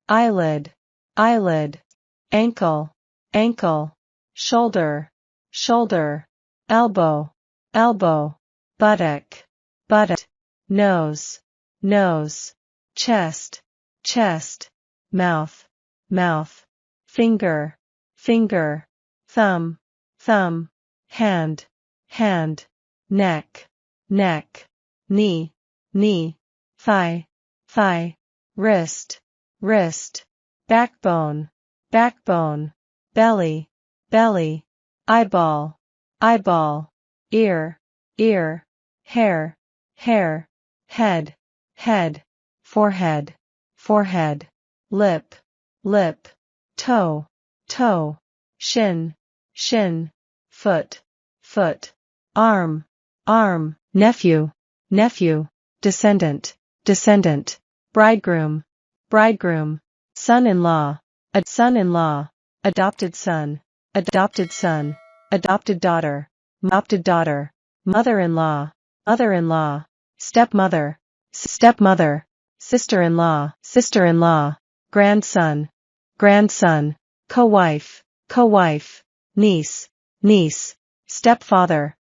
eyelid, eyelid, ankle, ankle, shoulder, shoulder, elbow, elbow, buttock, buttock, nose, nose, chest, chest, mouth, mouth, finger, finger, thumb, thumb, hand, hand, neck, neck, knee, knee, thigh, thigh, wrist, wrist, backbone, backbone, belly, belly, eyeball, eyeball, ear, ear, hair, hair, head, head, forehead, forehead, lip, lip, toe, toe, shin, shin, foot, foot, arm, arm, nephew, nephew, descendant, descendant, bridegroom, bridegroom, son-in-law, son-in-law, adopted son, adopted son, adopted daughter, mother-in-law, mother-in-law, stepmother, stepmother, sister-in-law, sister-in-law, grandson, grandson, co-wife, co-wife, niece, niece, stepfather,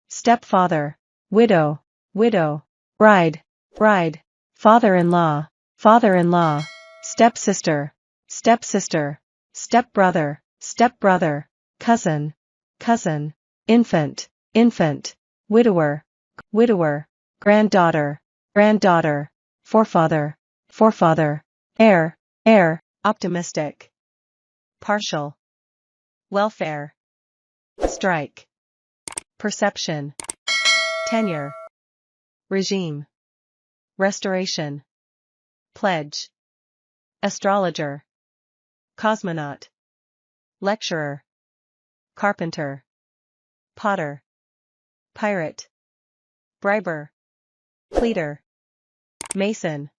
stepfather, widow, widow, bride, bride, father-in-law, father-in-law, stepsister, stepsister, stepbrother, stepbrother, cousin, cousin, infant, infant, widower, widower, granddaughter, granddaughter, forefather, forefather, heir, heir, optimistic, partial, welfare, strike, perception, tenure, regime, restoration, pledge, astrologer, cosmonaut, lecturer, carpenter, potter, pirate, briber, pleader, mason,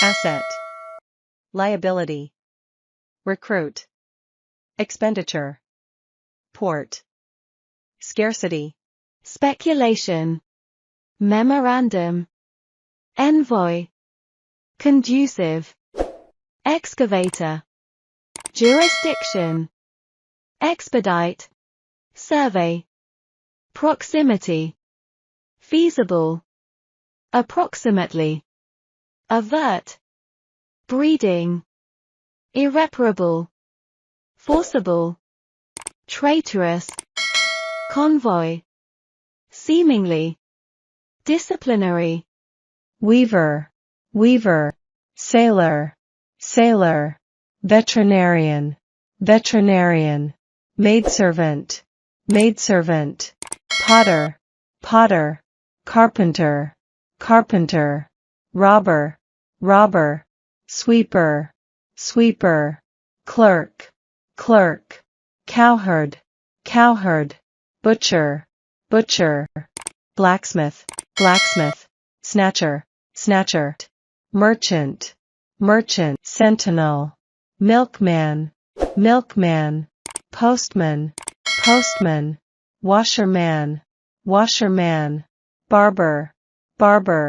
asset, liability, recruit, expenditure, port, scarcity, speculation, memorandum, envoy, conducive, excavator, jurisdiction, expedite, survey, proximity, feasible, approximately, avert, breeding, irreparable, forcible, traitorous, convoy, seemingly, disciplinary, weaver, weaver, sailor, sailor, veterinarian, veterinarian, maidservant, maidservant, potter, potter, carpenter, carpenter, robber, robber, sweeper, sweeper, clerk, clerk, cowherd, cowherd, butcher, butcher, blacksmith, blacksmith, snatcher, snatcher, merchant, merchant, sentinel, milkman, milkman, postman, postman, washerman, washerman, barber, barber.